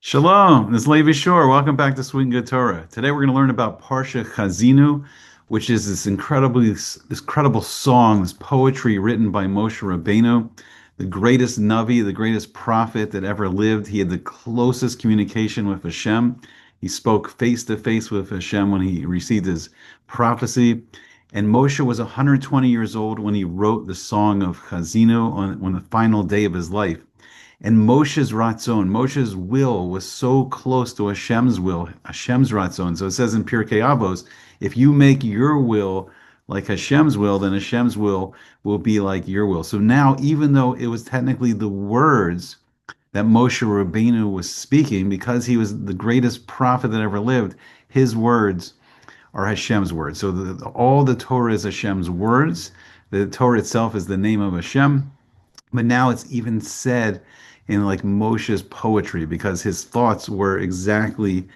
Shalom, this is Levi Shore. Welcome back to Sweet and Good Torah. Today we're going to learn about Parsha Chazinu, which is this incredible song, this poetry written by Moshe Rabbeinu, the greatest Navi, the greatest prophet that ever lived. He had the closest communication with Hashem. He spoke face to face with Hashem when he received his prophecy. And Moshe was 120 years old when he wrote the song of Chazinu on the final day of his life. And Moshe's ratzon, Moshe's will was so close to Hashem's will, Hashem's ratzon. So it says in Pirkei Avos, if you make your will like Hashem's will, then Hashem's will be like your will. So now, even though it was technically the words that Moshe Rabbeinu was speaking, because he was the greatest prophet that ever lived, his words are Hashem's words. So all the Torah is Hashem's words. The Torah itself is the name of Hashem. But now it's even said in like Moshe's poetry because his thoughts were exactly,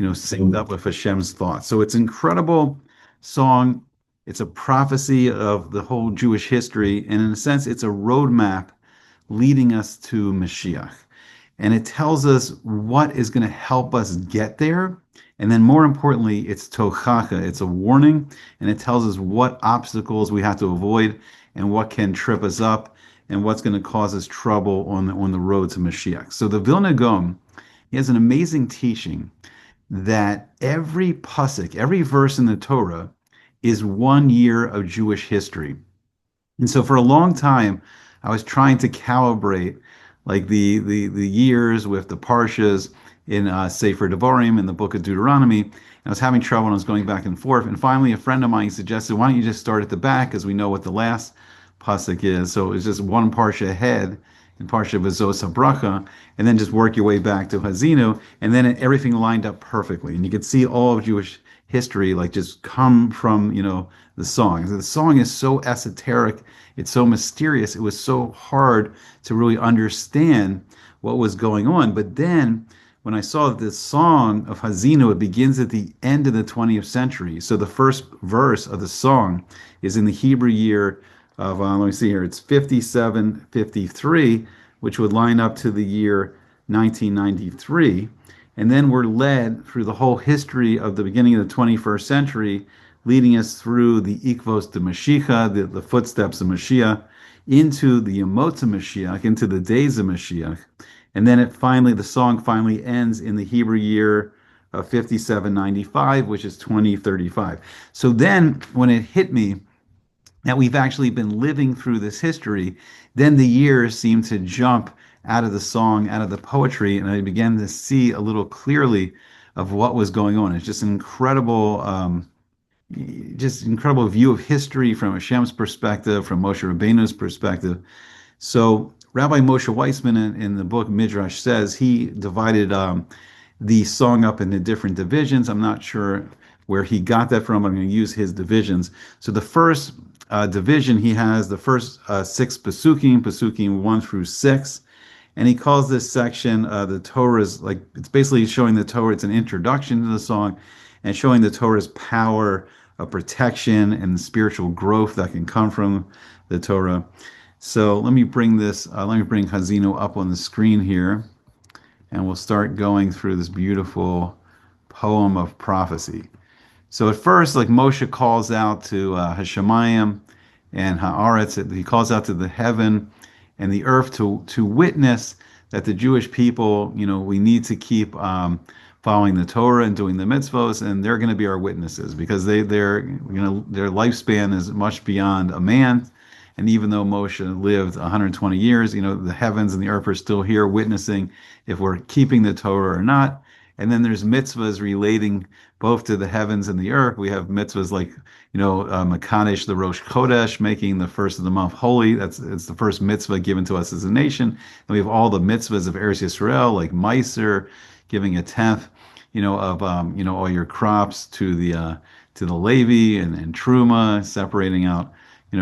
synced up with Hashem's thoughts. So it's an incredible song. It's a prophecy of the whole Jewish history. And in a sense, it's a roadmap leading us to Mashiach. And it tells us what is going to help us get there. And then more importantly, it's tochacha. It's a warning. And it tells us what obstacles we have to avoid and what can trip us up and what's going to cause us trouble on the road to Mashiach. So the Vilna Gaon, he has an amazing teaching that every pasuk, every verse in the Torah is 1 year of Jewish history. And so for a long time, I was trying to calibrate like the years with the Parshas in Sefer Devarim in the book of Deuteronomy. And I was having trouble and I was going back and forth. And finally, a friend of mine suggested, why don't you just start at the back because we know what the last pasuk is. So it's just one parsha ahead in Parsha V'zos HaBracha, and then just work your way back to Hazinu, and then everything lined up perfectly. And you can see all of Jewish history like just come from, the song. The song is so esoteric, it's so mysterious, it was so hard to really understand what was going on. But then when I saw that this song of Hazinu, it begins at the end of the 20th century. So the first verse of the song is in the Hebrew year of, let me see here, it's 5753, which would line up to the year 1993. And then we're led through the whole history of the beginning of the 21st century, leading us through the Ikvos de Mashiach, the footsteps of Mashiach, into the Yemot of Mashiach, into the Days of Moshiach. And then the song finally ends in the Hebrew year of 5795, which is 2035. So then when it hit me that we've actually been living through this history, then the years seem to jump out of the song, out of the poetry, and I began to see a little clearly of what was going on. It's just an incredible view of history from Hashem's perspective, from Moshe Rabbeinu's perspective. So Rabbi Moshe Weissman in the book Midrash says he divided the song up into different divisions. I'm not sure where he got that from. I'm going to use his divisions. So the first division, he has the first six pasukim 1 through 6. And he calls this section, the Torah's, like, it's basically showing the Torah, it's an introduction to the song, and showing the Torah's power of protection and the spiritual growth that can come from the Torah. So let me bring Hazino up on the screen here, and we'll start going through this beautiful poem of prophecy. So at first, like Moshe calls out to Hashemayim and Haaretz, he calls out to the heaven and the earth to witness that the Jewish people, we need to keep following the Torah and doing the mitzvos, and they're going to be our witnesses because their lifespan is much beyond a man. And even though Moshe lived 120 years, the heavens and the earth are still here witnessing if we're keeping the Torah or not. And then there's mitzvahs relating both to the heavens and the earth. We have mitzvahs like, Makadesh, the Rosh Chodesh, making the first of the month holy. It's the first mitzvah given to us as a nation. And we have all the mitzvahs of Eretz Yisrael, like Meiser, giving a tenth, of all your crops to the Levi and Truma, separating out,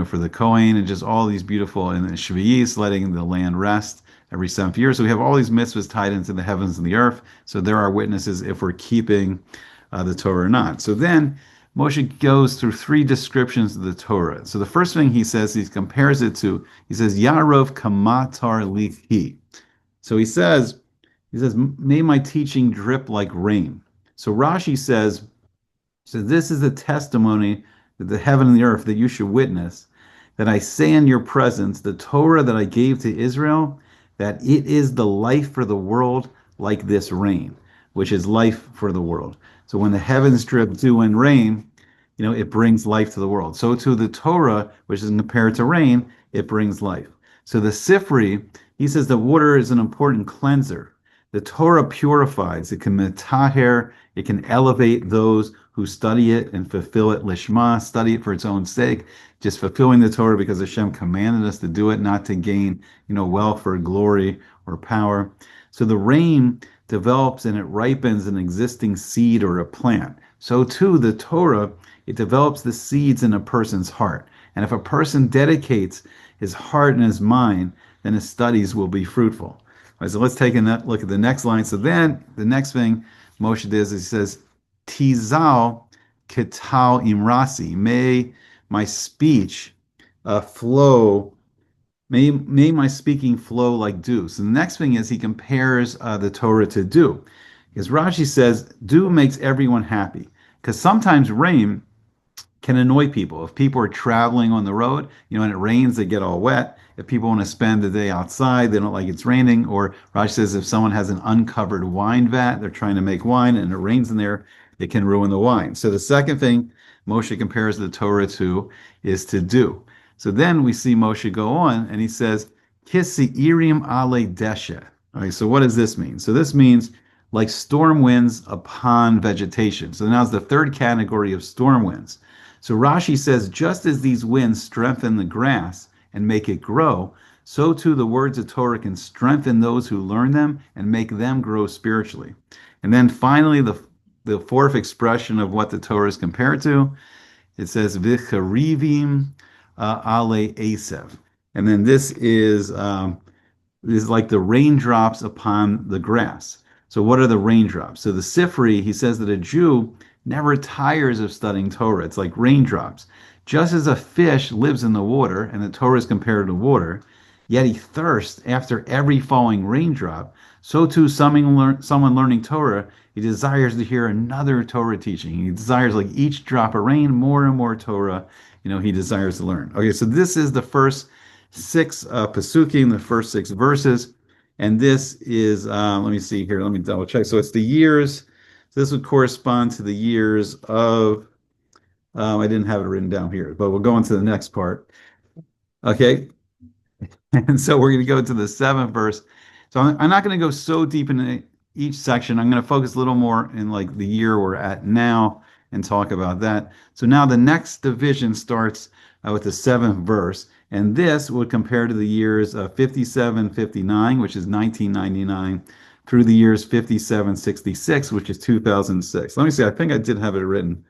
for the Kohen, and just all these beautiful, and the Shviyis, letting the land rest every 7th year. So we have all these mitzvahs tied into the heavens and the earth. So there are witnesses if we're keeping the Torah or not. So then Moshe goes through 3 descriptions of the Torah. So the first thing he says, he compares it to, he says, Yarov kamatar lihi. So he says, He says, may my teaching drip like rain. So Rashi says, so this is a testimony that the heaven and the earth that you should witness that I say in your presence, the Torah that I gave to Israel, that it is the life for the world like this rain, which is life for the world. So when the heavens drip dew and rain, it brings life to the world. So to the Torah, which is compared to rain, it brings life. So the Sifri, he says the water is an important cleanser. The Torah purifies. It can metaher. It can elevate those who study it and fulfill it lishma, study it for its own sake, just fulfilling the Torah because Hashem commanded us to do it, not to gain, wealth or glory or power. So the rain develops and it ripens an existing seed or a plant. So too, the Torah, it develops the seeds in a person's heart. And if a person dedicates his heart and his mind, then his studies will be fruitful. All right, so let's take a look at the next line. So then the next thing Moshe does is he says, Tizal ketal imrasi. May my speech flow. May my speaking flow like dew. So the next thing is he compares the Torah to dew. Because Rashi says dew makes everyone happy. Because sometimes rain can annoy people. If people are traveling on the road, and it rains, they get all wet. If people want to spend the day outside, they don't like it's raining. Or Raj says if someone has an uncovered wine vat, they're trying to make wine and it rains in there, it can ruin the wine. So the second thing Moshe compares the Torah to is to do. So then we see Moshe go on and he says, Kisi irim ale deshe. Okay, so what does this mean? So this means like storm winds upon vegetation. So now it's the third category of storm winds. So Rashi says, just as these winds strengthen the grass and make it grow, so too the words of Torah can strengthen those who learn them and make them grow spiritually. And then finally, the fourth expression of what the Torah is compared to, it says, Vicharivim ale Asev. And then this is like the raindrops upon the grass. So what are the raindrops? So the Sifri, he says that a Jew never tires of studying Torah. It's like raindrops. Just as a fish lives in the water, and the Torah is compared to water, yet he thirsts after every falling raindrop, so too someone learning Torah, he desires to hear another Torah teaching. He desires like each drop of rain, more and more Torah, he desires to learn. Okay, so this is the first six pasukim, the first six verses. And this is, let me see here, let me double check. So it's the years. So this would correspond to the years of, I didn't have it written down here, but we'll go on to the next part. Okay. And so we're going to go to the seventh verse. So I'm not going to go so deep into each section. I'm going to focus a little more in like the year we're at now and talk about that. So now the next division starts with the seventh verse. And this would compare to the years 57, 59, which is 1999, through the years 57, 66, which is 2006. Let me see. I think I did have it written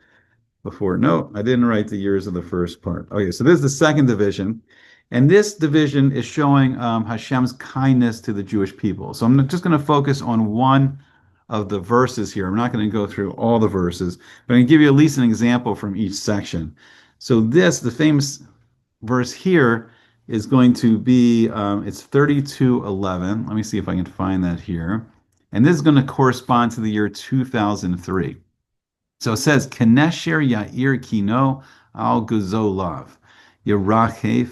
before. No, I didn't write the years of the first part. Okay, so this is the second division. And this division is showing Hashem's kindness to the Jewish people. So I'm just going to focus on one of the verses here. I'm not going to go through all the verses, but I'm going to give you at least an example from each section. So the famous verse here is going to be, it's 32:11. Let me see if I can find that here. And this is going to correspond to the year 2003. So it says, Kenesher Yair Kino al Guzolav, Yerachef.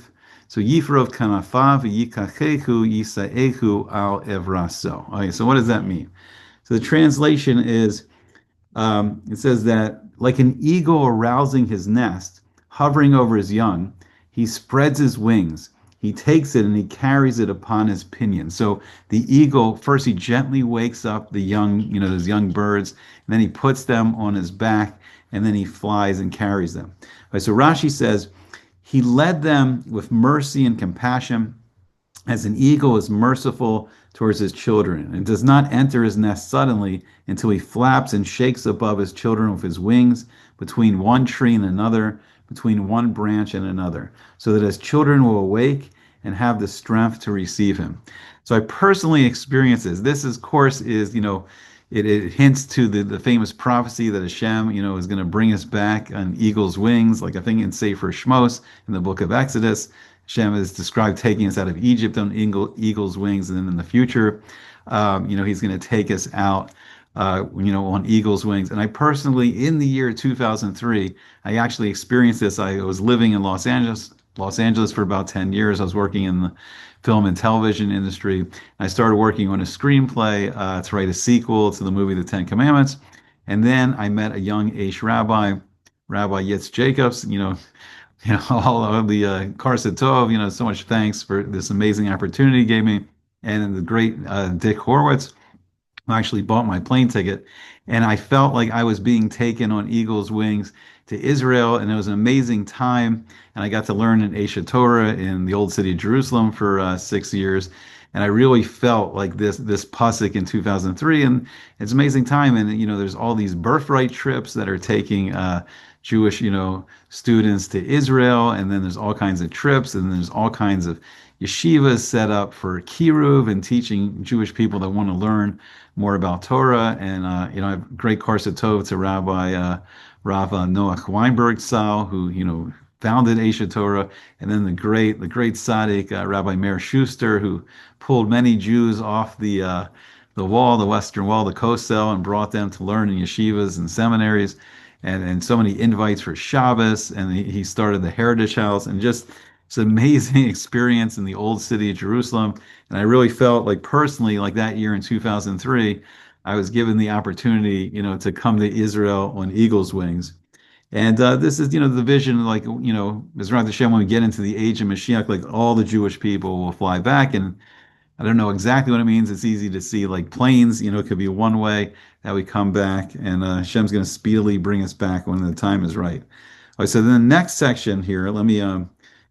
So Yifrov Kanafav Yikachehu Yisaehu al Evraso. Okay, so what does that mean? So the translation is, it says that like an eagle arousing his nest, hovering over his young, he spreads his wings. He takes it and he carries it upon his pinions. So the eagle, first he gently wakes up the young, those young birds, and then he puts them on his back, and then he flies and carries them. Right, so Rashi says, he led them with mercy and compassion, as an eagle is merciful towards his children, and does not enter his nest suddenly until he flaps and shakes above his children with his wings, between one tree and another, between one branch and another, so that his children will awake and have the strength to receive him. So I personally experience this. This, of course, is, it hints to the famous prophecy that Hashem, is going to bring us back on eagle's wings, like I think in Sefer Shmos in the book of Exodus. Hashem has described taking us out of Egypt on eagle's wings, and then in the future, He's going to take us out, on eagle's wings. And I personally, in the year 2003, I actually experienced this. I was living in Los Angeles for about 10 years. I was working in the film and television industry. I started working on a screenplay to write a sequel to the movie The Ten Commandments. And then I met a young Aish rabbi, Rabbi Yitz Jacobs, all of the Karsa Tov, so much thanks for this amazing opportunity he gave me. And the great Dick Horowitz, who actually bought my plane ticket. And I felt like I was being taken on eagle's wings to Israel. And it was an amazing time. And I got to learn in Aish Torah in the old city of Jerusalem for 6 years. And I really felt like this pasuk in 2003, and it's an amazing time. And there's all these birthright trips that are taking Jewish, students to Israel, and then there's all kinds of trips, and there's all kinds of yeshivas set up for kiruv and teaching Jewish people that want to learn more about Torah. And I have great Karsa Tov to Rabbi Rav Noach Weinberg Sal, who founded Aish Torah, and then the great tzaddik Rabbi Meir Schuster, who pulled many Jews off the wall, the Western Wall, the Kosel, and brought them to learn in yeshivas and seminaries, and so many invites for Shabbos, and he started the Heritage House, and just it's an amazing experience in the old city of Jerusalem. And I really felt like personally, like that year in 2003, I was given the opportunity, to come to Israel on eagle's wings. And this is, the vision, like, Bezrat Hashem, when we get into the age of Mashiach, like all the Jewish people will fly back. And I don't know exactly what it means. It's easy to see like planes, it could be one way that we come back. And Hashem's going to speedily bring us back when the time is right. All right, so then the next section here, let me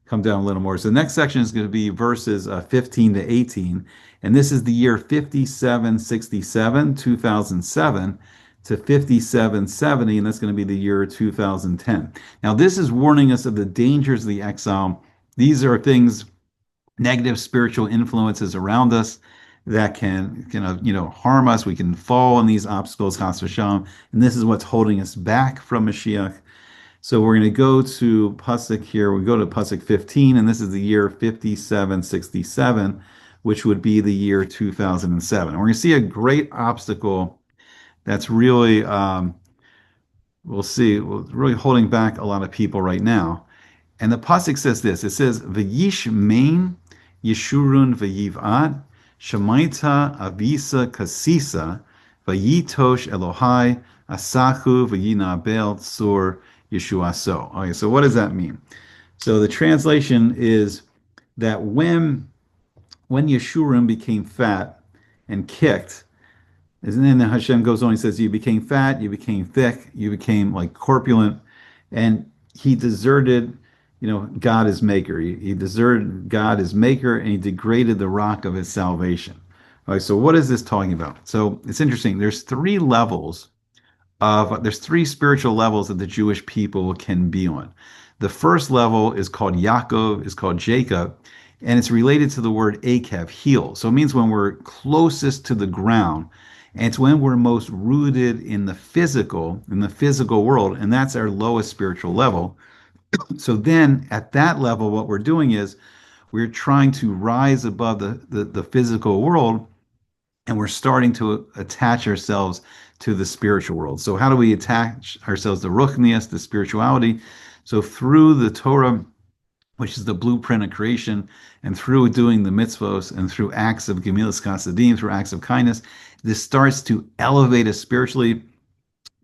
come down a little more. So the next section is going to be verses 15 to 18. And this is the year 5767, 2007 to 5770, and that's going to be the year 2010. Now, this is warning us of the dangers of the exile. These are things, negative spiritual influences around us that can harm us. We can fall in these obstacles, chas v'shalom, and this is what's holding us back from Mashiach. So we're going to go to pasuk here. We go to pasuk 15, and this is the year 5767, which would be the year 2007. And we're going to see a great obstacle that's really, we'll see, really holding back a lot of people right now. And the pasuk says this. It says, "V'yish mein yeshurun v'yiv'at shemaita avisa kasisa v'yitosh Elohai asachu v'yinabel tsur Yeshuaso." Okay, so what does that mean? So the translation is that when Yeshurun became fat and kicked, and then Hashem goes on, he says, you became fat, you became thick, you became like corpulent, and he deserted, God as maker. He deserted God as maker, and he degraded the rock of his salvation. All right, so what is this talking about? So it's interesting. There's three spiritual levels that the Jewish people can be on. The first level is called Yaakov, is called Jacob, and it's related to the word akev, heel. So it means when we're closest to the ground, and it's when we're most rooted in the physical world, and that's our lowest spiritual level. So then at that level, what we're doing is we're trying to rise above the physical world, and we're starting to attach ourselves to the spiritual world. So how do we attach ourselves to ruchnias, to spirituality? So through the Torah, which is the blueprint of creation, and through doing the mitzvos, and through acts of gemilas chasadim, through acts of kindness, this starts to elevate us spiritually.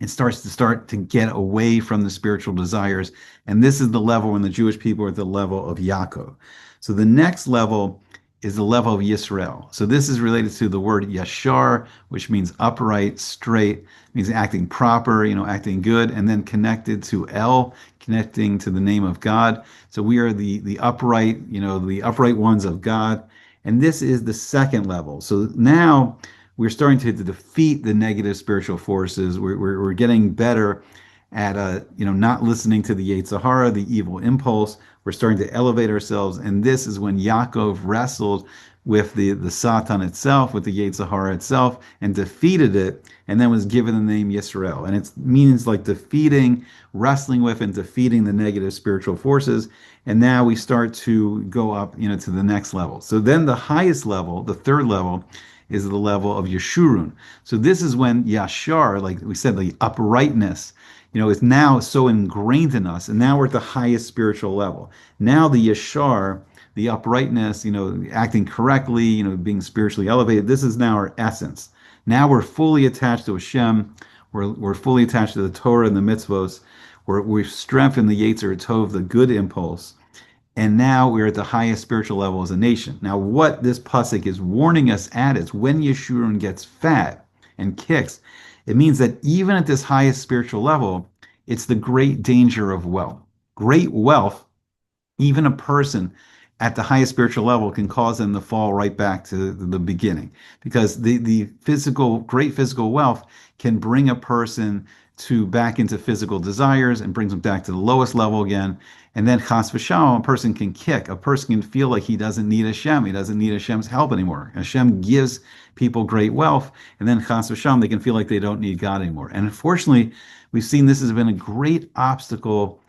It starts to get away from the spiritual desires. And this is the level when the Jewish people are at the level of Yaakov. So the next level is the level of Yisrael. So this is related to the word yashar, which means upright, straight, means acting proper, acting good, and then connected to El, connecting to the name of God. So we are the upright, the upright ones of God. And this is the second level. So now we're starting to defeat the negative spiritual forces. We're getting better at not listening to the Yetzer Hara, the evil impulse. We're starting to elevate ourselves. And this is when Yaakov wrestled with the Satan itself, with the Yetzer Hara itself, and defeated it, and then was given the name Yisrael. And it means like defeating, wrestling with, and defeating the negative spiritual forces. And now we start to go up, to the next level. So then the highest level, the third level, is the level of Yeshurun. So this is when Yashar, like we said, the uprightness, is now so ingrained in us. And now we're at the highest spiritual level. Now the Yashar, the uprightness, acting correctly, being spiritually elevated, this is now our essence. Now we're fully attached to Hashem. We're fully attached to the Torah and the mitzvos. We've strengthened the Yetzer Tov, the good impulse. And now we're at the highest spiritual level as a nation. Now, what this pasuk is warning us at is when Yeshurun gets fat and kicks, it means that even at this highest spiritual level, it's the great danger of wealth. Great wealth, even a person at the highest spiritual level, can cause them to fall right back to the beginning, because the great physical wealth can bring a person to back into physical desires and brings them back to the lowest level again. And then chas v'shalom, a person can kick. A person can feel like he doesn't need Hashem. He doesn't need Hashem's help anymore. Hashem gives people great wealth, and then chas v'shalom, they can feel like they don't need God anymore. And unfortunately, we've seen this has been a great obstacle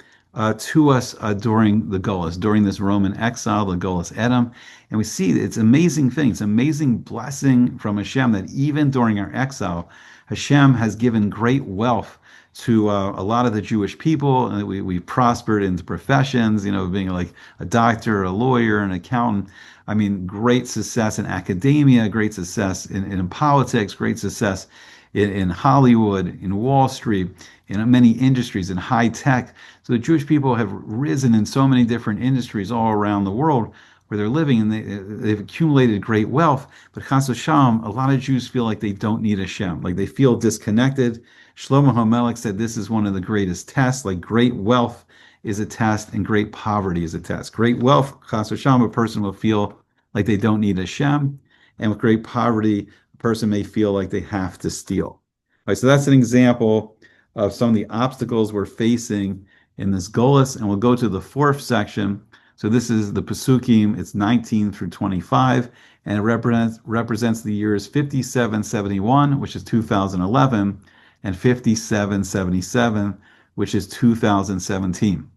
to us during the Golas, during this Roman exile, the Golas Edom. And we see it's amazing thing. It's amazing blessing from Hashem that even during our exile, Hashem has given great wealth to a lot of the Jewish people. And we prospered into professions, being like a doctor, a lawyer, an accountant. I mean, great success in academia, great success in politics, great success in Hollywood, in Wall Street, in many industries, in high tech. So the Jewish people have risen in so many different industries all around the world where they're living, and they've accumulated great wealth. But chas v'shalom, a lot of Jews feel like they don't need Hashem, like they feel disconnected. Shlomo HaMelech said this is one of the greatest tests, like great wealth is a test and great poverty is a test. Great wealth, chas v'shalom, a person will feel like they don't need Hashem, and with great poverty, a person may feel like they have to steal. All right, so that's an example of some of the obstacles we're facing in this Golas, and we'll go to the fourth section. So this is the Pesukim, it's 19 through 25, and it represents the years 5771, which is 2011, and 5777, which is 2017.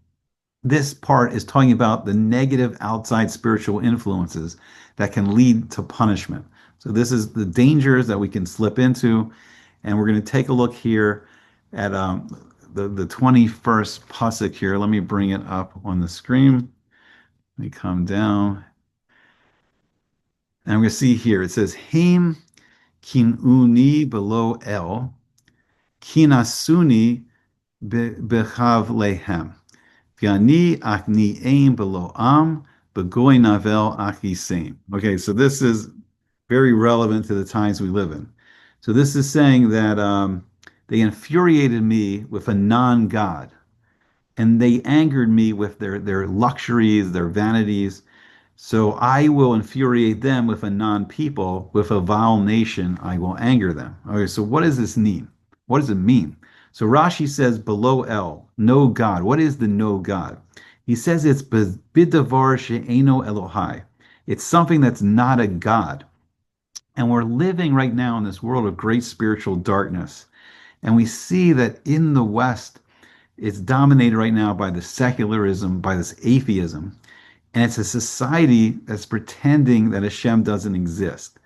This part is talking about the negative outside spiritual influences that can lead to punishment. So this is the dangers that we can slip into, and we're going to take a look here at the 21st pasuk here. Let me bring it up on the screen. Let me come down. And we're going to see here, it says, Haim kinuni below el, kinasuni bechav lehem. V'ani achni aim below am, begoy navel achisem. Okay, so this is very relevant to the times we live in. So this is saying that they infuriated me with a non-God, and they angered me with their luxuries, their vanities. So I will infuriate them with a non-people, with a vile nation, I will anger them. Okay, so what does this mean? What does it mean? So Rashi says below El, no God. What is the no God? He says it's bidavar she'eno Elohai. It's something that's not a God. And we're living right now in this world of great spiritual darkness. And we see that in the West, it's dominated right now by the secularism, by this atheism. And it's a society that's pretending that Hashem doesn't exist.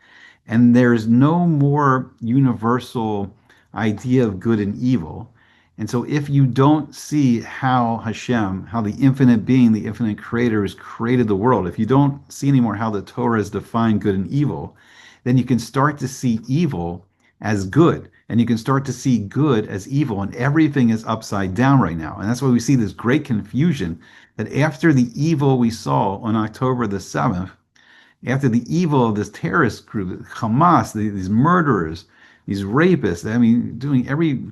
And there's no more universal idea of good and evil. And so if you don't see how Hashem, how the infinite being, the infinite creator has created the world, if you don't see anymore how the Torah has defined good and evil, then you can start to see evil as good. And you can start to see good as evil. And everything is upside down right now. And that's why we see this great confusion that after the evil we saw on October the 7th, after the evil of this terrorist group, Hamas, these murderers, these rapists, I mean, doing every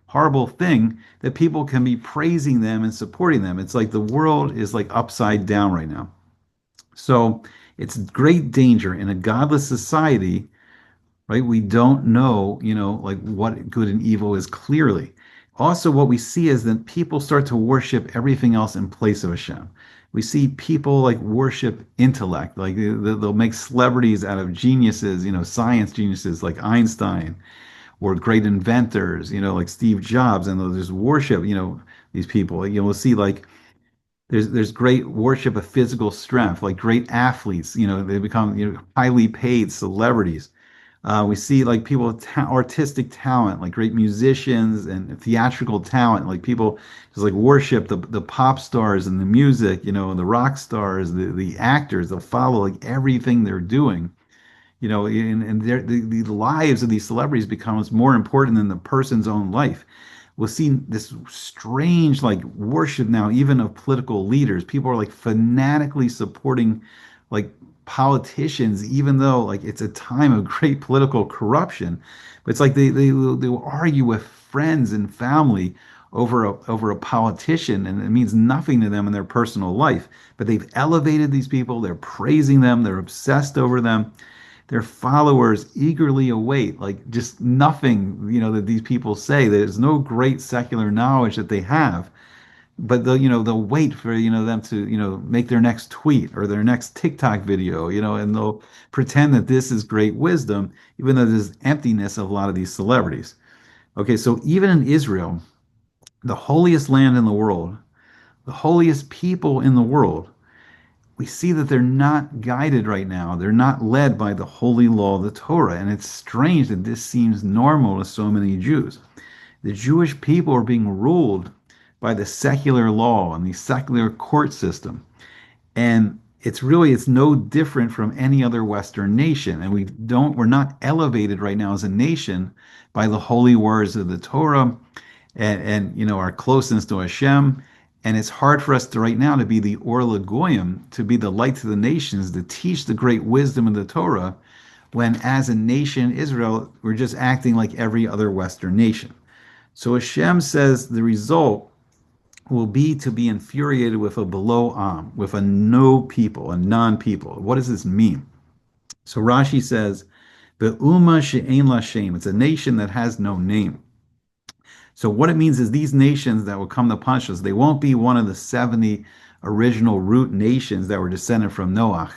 horrible thing, that people can be praising them and supporting them. It's like the world is like upside down right now. So it's great danger in a godless society, right? We don't know, like what good and evil is clearly. Also, what we see is that people start to worship everything else in place of Hashem. We see people like worship intellect, like they'll make celebrities out of geniuses, science geniuses like Einstein, or great inventors, like Steve Jobs, and they'll just worship, these people. We'll see like there's great worship of physical strength, like great athletes, they become, highly paid celebrities. We see like people with artistic talent, like great musicians and theatrical talent, like people just like worship the pop stars and the music, the rock stars, the actors. They'll follow like everything they're doing, and the lives of these celebrities becomes more important than the person's own life. We'll see this strange like worship now, even of political leaders. People are like fanatically supporting like politicians, even though like it's a time of great political corruption. But it's like they will argue with friends and family over a politician, and it means nothing to them in their personal life. But they've elevated these people, they're praising them, they're obsessed over them. Their followers eagerly await, like just nothing, that these people say. There's no great secular knowledge that they have, but they'll wait for, them to, make their next tweet or their next TikTok video, and they'll pretend that this is great wisdom, even though there's emptiness of a lot of these celebrities. Okay, so even in Israel, the holiest land in the world, the holiest people in the world, we see that they're not guided right now. They're not led by the holy law of the Torah. And it's strange that this seems normal to so many Jews. The Jewish people are being ruled by the secular law and the secular court system. And it's no different from any other Western nation. And we're not elevated right now as a nation by the holy words of the Torah and our closeness to Hashem. And it's hard for us to right now to be the Or LaGoyim, to be the light to the nations, to teach the great wisdom of the Torah, when as a nation, Israel, we're just acting like every other Western nation. So Hashem says the result will be to be infuriated with a below Am, with a no people, a non-people. What does this mean? So Rashi says, Be'uma she'ein la shem. It's a nation that has no name. So what it means is these nations that will come to punish us, they won't be one of the 70 original root nations that were descended from Noah.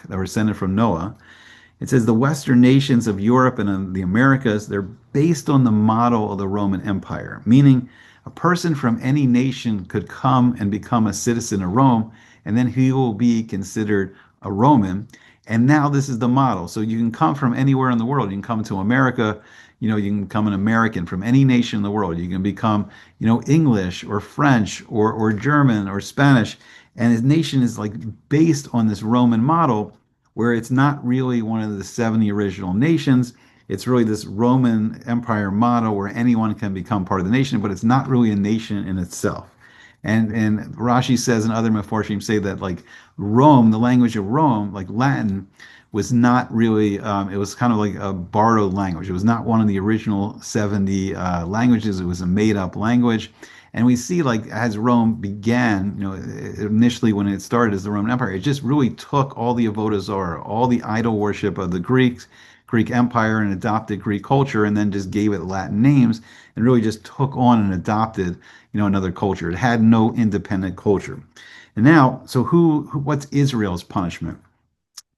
It says the Western nations of Europe and the Americas, they're based on the model of the Roman Empire, meaning a person from any nation could come and become a citizen of Rome, and then he will be considered a Roman. And now this is the model. So you can come from anywhere in the world. You can come to America, you can become an American from any nation in the world. You can become, English or French or German or Spanish. And his nation is like based on this Roman model where it's not really one of the 70 original nations. It's really this Roman Empire model where anyone can become part of the nation, but it's not really a nation in itself. And Rashi says and other Meforshim say that like Rome, the language of Rome, like Latin, was not really, it was kind of like a borrowed language. It was not one of the original 70 languages. It was a made up language. And we see like as Rome began, initially when it started as the Roman Empire, it just really took all the avodah zarah, all the idol worship of the Greek Empire, and adopted Greek culture, and then just gave it Latin names, and really just took on and adopted, another culture. It had no independent culture. And now, so what's Israel's punishment?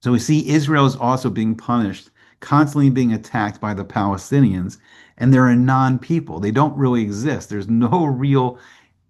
So we see Israel is also being punished, constantly being attacked by the Palestinians, and they're a non-people. They don't really exist. There's no real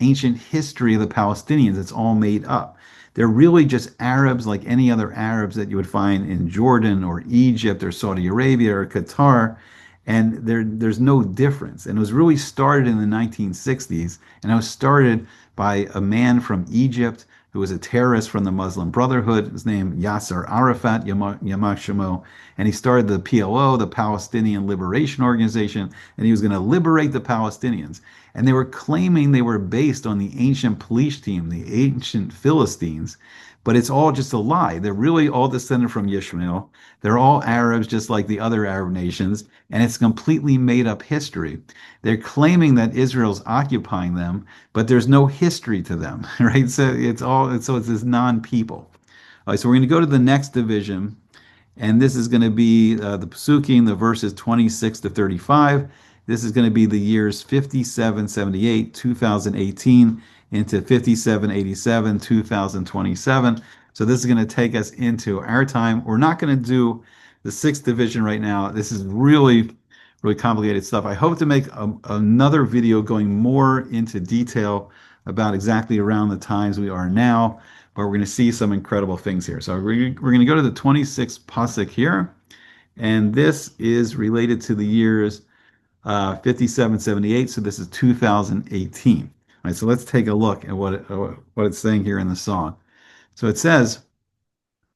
ancient history of the Palestinians. It's all made up. They're really just Arabs like any other Arabs that you would find in Jordan or Egypt or Saudi Arabia or Qatar. And there's no difference. And it was really started in the 1960s. And it was started by a man from Egypt who was a terrorist from the Muslim Brotherhood. His name Yasser Arafat, Yamak Shemo. And he started the PLO, the Palestinian Liberation Organization, and he was going to liberate the Palestinians. And they were claiming they were based on the ancient police team, the ancient Philistines, but it's all just a lie. They're really all descended from Ishmael. They're all Arabs, just like the other Arab nations, and it's completely made up history. They're claiming that Israel's occupying them, but there's no history to them, right? So it's this non-people. All right, so we're going to go to the next division, and this is going to be the Pesukim, the verses 26 to 35. This is going to be the years 57, 78, 2018, into 5787, 2027. So this is going to take us into our time. We're not going to do the sixth division right now. This is really, really complicated stuff. I hope to make another video going more into detail about exactly around the times we are now, but we're going to see some incredible things here. So we're going to go to the 26th pasuk here, and this is related to the years 5778. So this is 2018. All right, so let's take a look at what it's saying here in the song. So it says,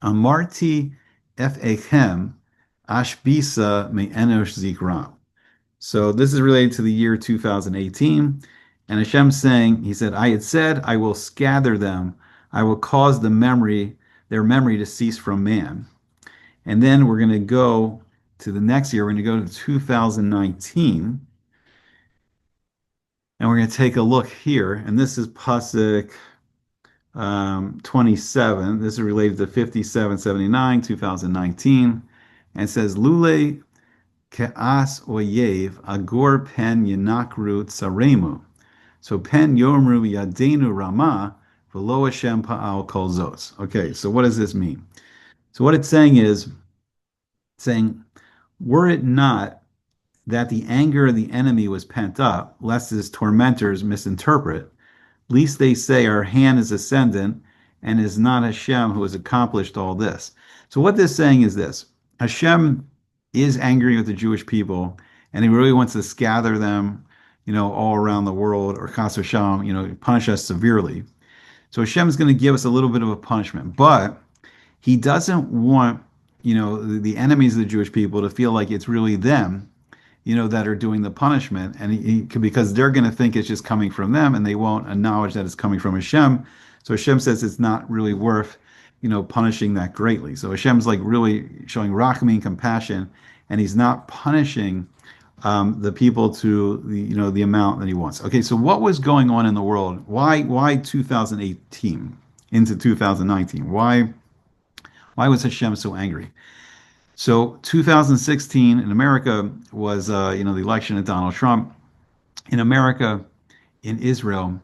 Amarti efechem ashbisa me enosh zikram. So this is related to the year 2018. And Hashem's saying, he said, I had said, I will scatter them. I will cause their memory to cease from man. And then we're going to go to the next year. We're going to go to 2019. And we're going to take a look here. And this is Pasuk 27. This is related to 5779, 2019. And it says, Lule ke'as oyev agor pen yanakru tsaremu. So pen yomru yadenu rama v'lo Hashem pa'al kol zos. Okay, so what does this mean? So what it's saying is, saying, were it not that the anger of the enemy was pent up, lest his tormentors misinterpret, least they say our hand is ascendant and is not Hashem who has accomplished all this. So what this is saying is this: Hashem is angry with the Jewish people, and he really wants to scatter them, all around the world, or Chas Hashem, punish us severely. So Hashem is going to give us a little bit of a punishment, but he doesn't want, the enemies of the Jewish people to feel like it's really them, that are doing the punishment, and because they're going to think it's just coming from them, and they won't acknowledge that it's coming from Hashem. So Hashem says it's not really worth, punishing that greatly. So Hashem's like really showing rachamim, compassion, and he's not punishing the people to the amount that he wants. Okay, so what was going on in the world? Why 2018 into 2019? Why was Hashem so angry? So 2016 in America was, the election of Donald Trump. In America, in Israel,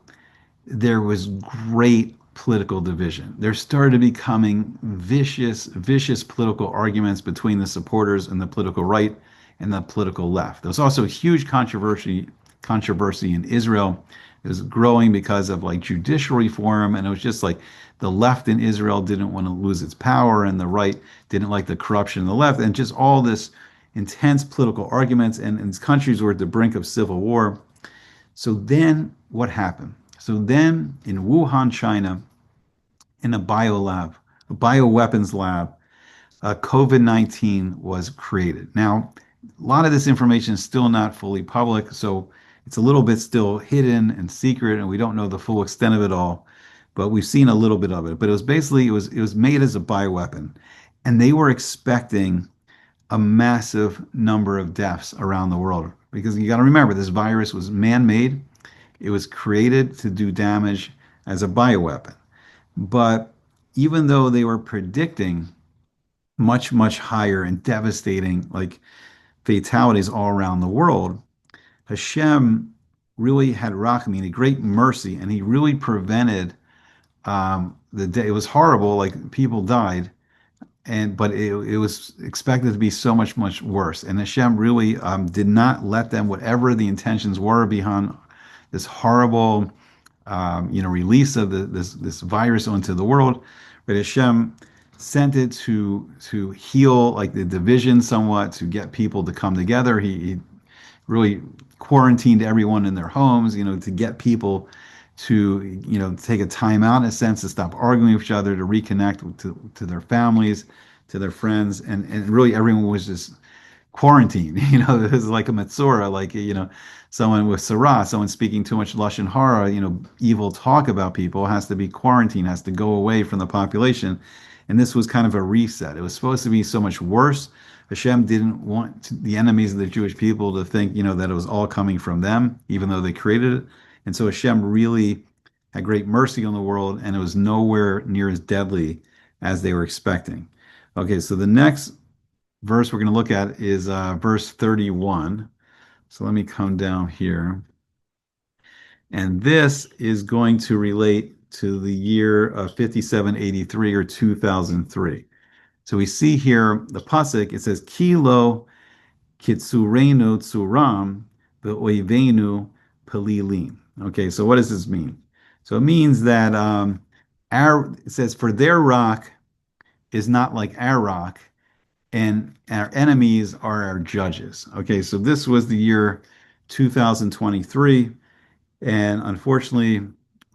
there was great political division. There started becoming vicious political arguments between the supporters and the political right and the political left. There was also a huge controversy in Israel. It was growing because of like judicial reform, and it was just like the left in Israel didn't want to lose its power, and the right didn't like the corruption in the left, and just all this intense political arguments, and countries were at the brink of civil war. So then what happened? So then in Wuhan, China, in a bioweapons lab, COVID-19 was created. Now, a lot of this information is still not fully public, so it's a little bit still hidden and secret, and we don't know the full extent of it all, but we've seen a little bit of it. But it was made as a bioweapon, and they were expecting a massive number of deaths around the world, because you got to remember, this virus was man-made. It was created to do damage as a bioweapon. But even though they were predicting much higher and devastating like fatalities all around the world, Hashem really had rachamim, a great mercy, and he really prevented the day. It was horrible, like people died, but it was expected to be so much worse. And Hashem really did not let them, whatever the intentions were behind this horrible, release of this virus onto the world. But Hashem sent it to heal like the division somewhat, to get people to come together. He really quarantined everyone in their homes, to get people to, take a time out in a sense, to stop arguing with each other, to reconnect to their families, to their friends. And really everyone was just quarantined. It was like a metzora, like, someone with sarah, someone speaking too much lashon hara, evil talk about people, has to be quarantined, has to go away from the population. And this was kind of a reset. It was supposed to be so much worse. Hashem didn't want the enemies of the Jewish people to think, that it was all coming from them, even though they created it. And so Hashem really had great mercy on the world, and it was nowhere near as deadly as they were expecting. Okay, so the next verse we're going to look at is verse 31. So let me come down here. And this is going to relate to the year of 5783 or 2003. So we see here the pasuk, it says, Kilo kitsurenu tsuram ve'oivenu pelilim. Okay, so what does this mean? So it means that it says, for their rock is not like our rock, and our enemies are our judges. Okay, so this was the year 2023. And unfortunately,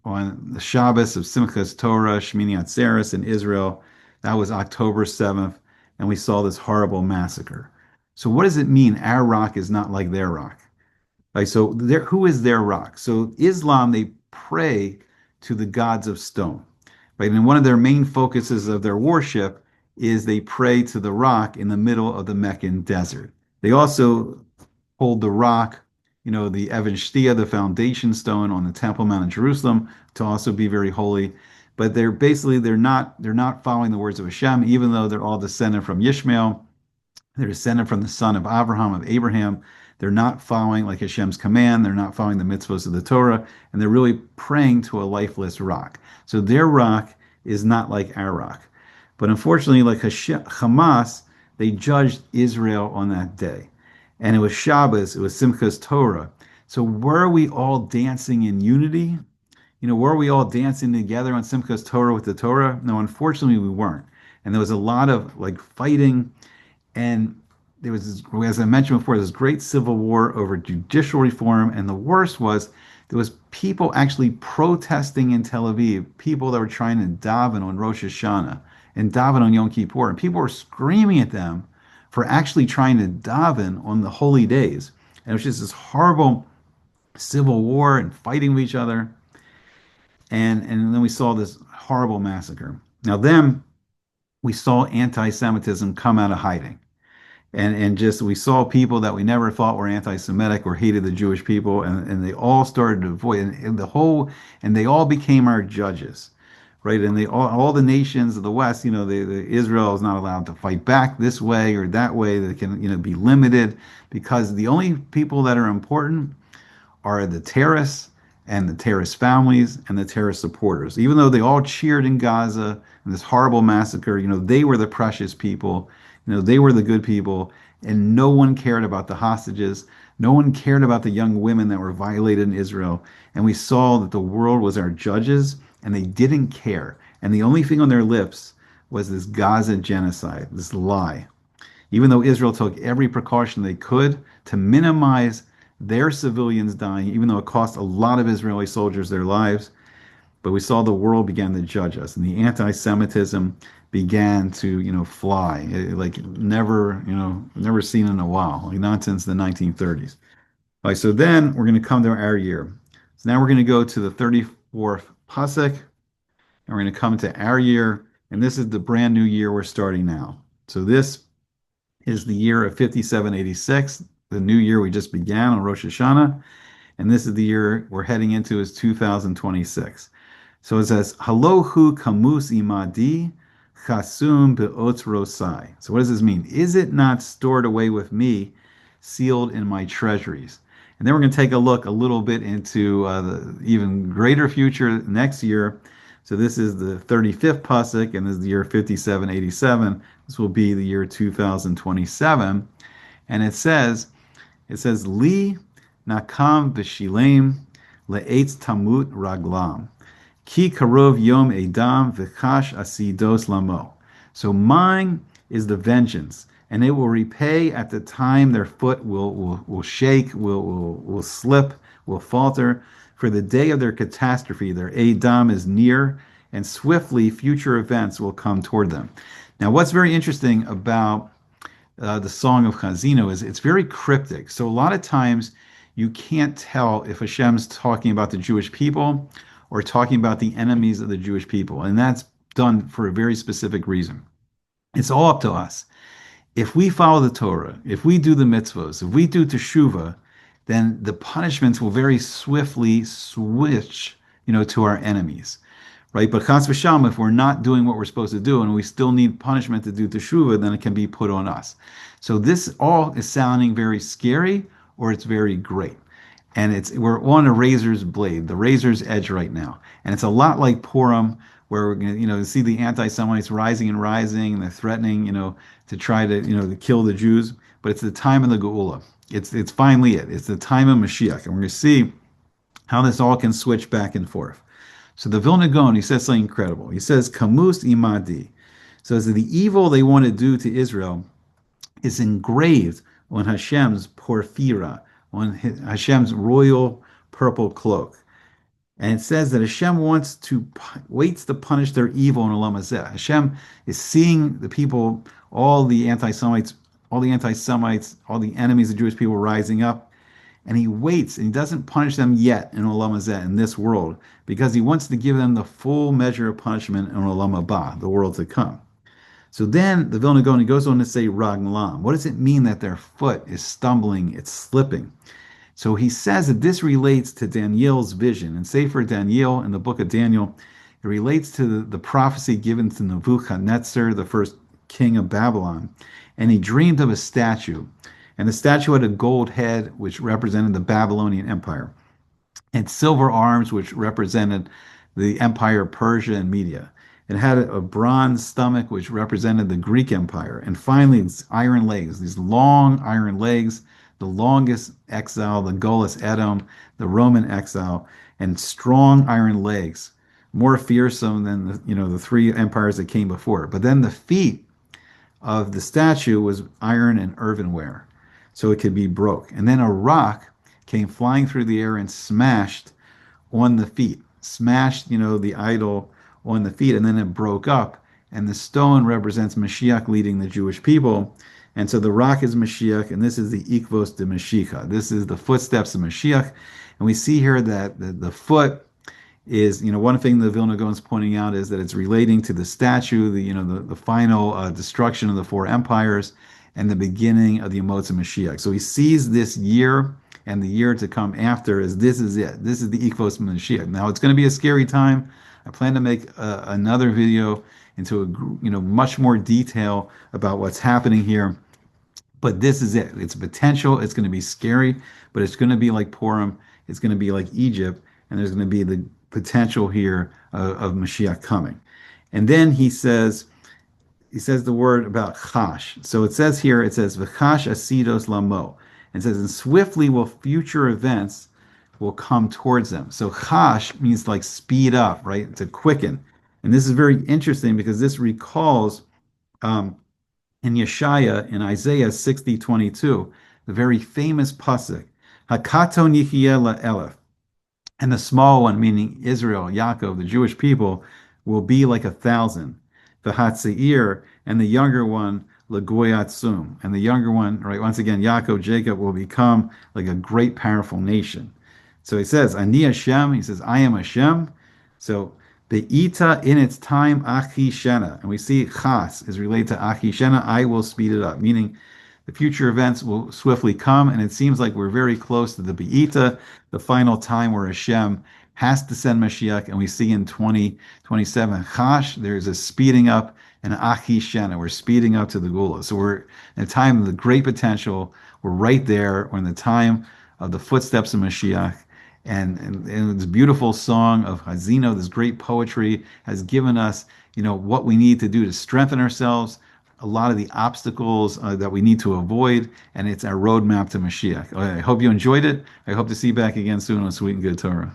on the Shabbos of Simchas Torah, Shmini Atzeres in Israel, that was October 7th, and we saw this horrible massacre. So, what does it mean? Our rock is not like their rock. Like, so, who is their rock? So, Islam, they pray to the gods of stone, right? And one of their main focuses of their worship is they pray to the rock in the middle of the Meccan desert. They also hold the rock, the Evan Shtia, the foundation stone on the Temple Mount in Jerusalem, to also be very holy. But they're not following the words of Hashem, even though they're all descended from Yishmael. They're descended from the son of Abraham, of Abraham. They're not following like Hashem's command. They're not following the mitzvahs of the Torah, and they're really praying to a lifeless rock. So their rock is not like our rock. But unfortunately, like Hamas, they judged Israel on that day. And it was Shabbos, it was Simchas Torah. So were we all dancing in unity? Were we all dancing together on Simchas Torah with the Torah? No, unfortunately, we weren't. And there was a lot of like fighting, and there was, as I mentioned before, this great civil war over judicial reform. And the worst was there was people actually protesting in Tel Aviv, people that were trying to daven on Rosh Hashanah and daven on Yom Kippur. And people were screaming at them for actually trying to daven on the holy days. And it was just this horrible civil war and fighting with each other. And then we saw this horrible massacre. Now then we saw anti-Semitism come out of hiding. And just we saw people that we never thought were anti-Semitic or hated the Jewish people, and they all started to avoid, and they all became our judges, right? And all the nations of the West, Israel is not allowed to fight back this way or that way. They can, be limited, because the only people that are important are the terrorists and the terrorist families and the terrorist supporters. Even though they all cheered in Gaza in this horrible massacre, they were the precious people, they were the good people, and no one cared about the hostages. No one cared about the young women that were violated in Israel. And we saw that the world was our judges, and they didn't care. And the only thing on their lips was this Gaza genocide, this lie. Even though Israel took every precaution they could to minimize their civilians dying, even though it cost a lot of Israeli soldiers their lives, but we saw the world began to judge us, and the anti-Semitism began to, fly like never seen in a while, like not since the 1930s. All right, so then we're going to come to our year. So now we're going to go to the 34th pasuk, and we're going to come to our year, and this is the brand new year we're starting now. So this is the year of 5786, the new year we just began on Rosh Hashanah, and this is the year we're heading into is 2026. So it says, Halohu kamus imadi chasum be'otz rosai. So what does this mean? Is it not stored away with me, sealed in my treasuries? And then we're going to take a look a little bit into the even greater future next year. So this is the 35th pasuk, and this is the year 5787. This will be the year 2027. And it says, Li nakam v'shilem le'etz tamut raglam. Ki karov yom edam v'chash asidos lamo. So mine is the vengeance, and it will repay at the time their foot will shake, will slip, will falter. For the day of their catastrophe, their edam is near, and swiftly future events will come toward them. Now, what's very interesting about the Song of Chazino is it's very cryptic. So a lot of times you can't tell if Hashem's talking about the Jewish people or talking about the enemies of the Jewish people. And that's done for a very specific reason. It's all up to us. If we follow the Torah, if we do the mitzvahs, if we do teshuvah, then the punishments will very swiftly switch, to our enemies, right? But chas v'shalom, if we're not doing what we're supposed to do and we still need punishment to do teshuvah, then it can be put on us. So this all is sounding very scary, or it's very great. and we're on a razor's blade, the razor's edge right now, and it's a lot like Purim, where we're going to see the anti-Semites rising and rising, and they're threatening to try to kill the Jews, but it's the time of the Geula. It's finally it. It's the time of Mashiach, and we're going to see how this all can switch back and forth. So the Vilna Gaon, he says something incredible. He says, "Kamus imadi." So the evil they want to do to Israel is engraved on Hashem's porphyra, on Hashem's royal purple cloak. And it says that Hashem waits to punish their evil in Olam Hazeh. Hashem is seeing the people, all the enemies of Jewish people rising up, and he waits and he doesn't punish them yet in Olam Hazeh, in this world, because he wants to give them the full measure of punishment in Olam Haba, the world to come. So then the Vilna Gaon goes on to say Raglam. What does it mean that their foot is stumbling, it's slipping? So he says that this relates to Daniel's vision. And Sefer Daniel, in the book of Daniel, it relates to the prophecy given to Nebuchadnezzar, the first king of Babylon. And he dreamed of a statue. And the statue had a gold head, which represented the Babylonian Empire, and silver arms, which represented the Empire of Persia and Media. It had a bronze stomach, which represented the Greek Empire. And finally, its iron legs, these long iron legs, the longest exile, the Golas Edom, the Roman exile, and strong iron legs, more fearsome than the three empires that came before. But then the feet of the statue was iron and earthenware, so it could be broke. And then a rock came flying through the air and smashed on the feet, smashed, the idol on the feet, and then it broke up. And the stone represents Mashiach leading the Jewish people. And so the rock is Mashiach, and this is the Ikvos de Mashiach. This is the footsteps of Mashiach. And we see here that the foot is, one thing the Vilna Gaon is pointing out is that it's relating to the statue, the final destruction of the four empires, and the beginning of the Yemot of Mashiach. So he sees this year and the year to come after as this is it. This is the Ikvos Mashiach. Now it's going to be a scary time. I plan to make another video into much more detail about what's happening here. But this is it. It's potential. It's going to be scary, but it's going to be like Purim. It's going to be like Egypt, and there's going to be the potential here of Mashiach coming. And then he says the word about chash. So it says here, v'chash asidos lamo. It says, and swiftly will future events will come towards them. So chash means like speed up, right? To quicken. And this is very interesting because this recalls in Yeshaya, in Isaiah 60:22, the very famous pasuk, Hakato Nichiela Elef, and the small one, meaning Israel, Yaakov, the Jewish people, will be like 1,000. The Hatzeir, and the younger one, Lagoyatsum, and the younger one, right, once again, Yaakov, Jacob, will become like a great, powerful nation. So he says, Ani Hashem, he says, I am Hashem. So Be'ita, in its time, Achi Shena. And we see Chas is related to Achi Shena, I will speed it up, meaning the future events will swiftly come. And it seems like we're very close to the Be'ita, the final time where Hashem has to send Mashiach. And we see in 2027, Chash, there's a speeding up, and Achi Shena, we're speeding up to the Gula. So we're in a time of the great potential. We're right there. We're in the time of the footsteps of Mashiach. And this beautiful song of Hazino, this great poetry, has given us, what we need to do to strengthen ourselves, a lot of the obstacles that we need to avoid, and it's our roadmap to Mashiach. I hope you enjoyed it. I hope to see you back again soon on Sweet and Good Torah.